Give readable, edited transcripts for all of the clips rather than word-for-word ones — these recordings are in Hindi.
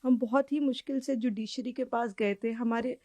हम बहुत ही मुश्किल से जुडिशरी के पास गए थे। हमारे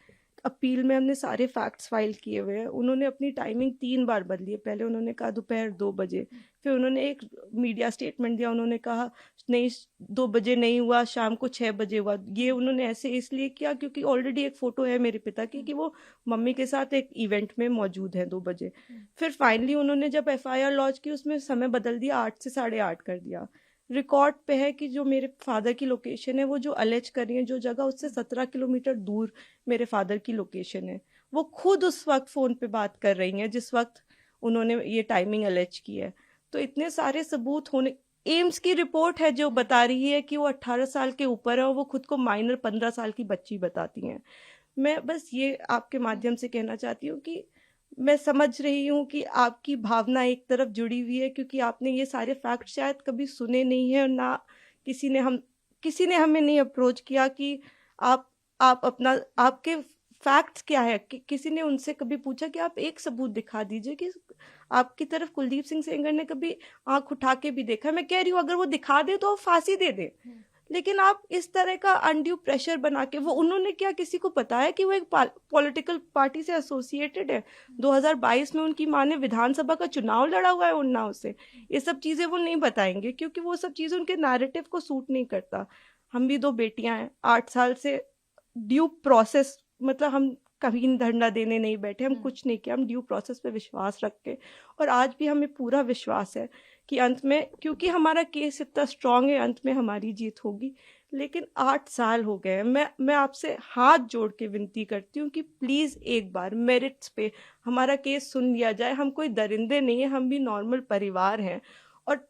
अपील में हमने सारे फैक्ट्स फाइल किए हुए हैं। उन्होंने अपनी टाइमिंग 3 बार बदली है। पहले उन्होंने कहा दोपहर 2 बजे, फिर उन्होंने एक मीडिया स्टेटमेंट दिया, उन्होंने कहा नहीं 2 बजे नहीं हुआ, शाम को 6 बजे हुआ। ये उन्होंने ऐसे इसलिए किया क्योंकि ऑलरेडी एक फ़ोटो है मेरे पिता की कि वो मम्मी के साथ एक इवेंट में मौजूद हैं 2 बजे। फिर फाइनली उन्होंने जब एफआईआर लॉन्च की उसमें समय बदल दिया, 8 से 8:30 कर दिया। रिकॉर्ड पे है कि जो मेरे फादर की लोकेशन है, वो जो अलेज कर रही है जो जगह, उससे 17 किलोमीटर दूर मेरे फादर की लोकेशन है। वो खुद उस वक्त फ़ोन पे बात कर रही हैं जिस वक्त उन्होंने ये टाइमिंग अलेज की है। तो इतने सारे सबूत होने, एम्स की रिपोर्ट है जो बता रही है कि वो 18 साल के ऊपर है और वो खुद को माइनर 15 साल की बच्ची बताती हैं। मैं बस ये आपके माध्यम से कहना चाहती हूँ कि मैं समझ रही हूँ कि आपकी भावना एक तरफ जुड़ी हुई है क्योंकि आपने ये सारे फैक्ट शायद कभी सुने नहीं है और ना किसी ने हमें नहीं अप्रोच किया कि आप आप अपना आपके फैक्ट्स क्या है। किसी ने उनसे कभी पूछा कि आप एक सबूत दिखा दीजिए कि आपकी तरफ कुलदीप सिंह सेंगर ने कभी आंख उठा के भी देखा। मैं कह रही हूँ अगर वो दिखा दे तो वो फांसी दे दे, लेकिन आप इस तरह का अनड्यू प्रेशर बना के, वो उन्होंने क्या किसी को बताया कि वो एक पॉलिटिकल पार्टी से एसोसिएटेड है? 2022 में उनकी माँ ने विधानसभा का चुनाव लड़ा हुआ है उन्नाव से। ये सब चीजें वो नहीं बताएंगे क्योंकि वो सब चीजें उनके नैरेटिव को सूट नहीं करता। हम भी 2 बेटियां हैं, 8 साल से ड्यू प्रोसेस, मतलब हम कभी धरना देने नहीं बैठे, हम कुछ नहीं किया, हम ड्यू प्रोसेस पे विश्वास रख के, और आज भी हमें पूरा विश्वास है कि अंत में, क्योंकि हमारा केस इतना स्ट्रांग है, अंत में हमारी जीत होगी। लेकिन 8 साल हो गए हैं। मैं आपसे हाथ जोड़ के विनती करती हूँ कि प्लीज़ एक बार मेरिट्स पे हमारा केस सुन लिया जाए। हम कोई दरिंदे नहीं है, हम भी नॉर्मल परिवार हैं। और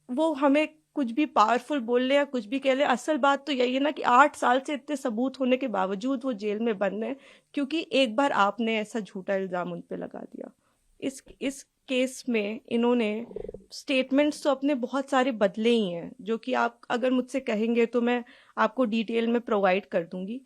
वो हमें कुछ भी पावरफुल बोल ले या कुछ भी कह ले, असल बात तो यही है ना कि 8 साल से इतने सबूत होने के बावजूद वो जेल में बंद है क्योंकि एक बार आपने ऐसा झूठा इल्जाम उन पे लगा दिया। इस केस में इन्होंने स्टेटमेंट्स तो अपने बहुत सारे बदले ही हैं, जो कि आप अगर मुझसे कहेंगे तो मैं आपको डिटेल में प्रोवाइड कर दूंगी।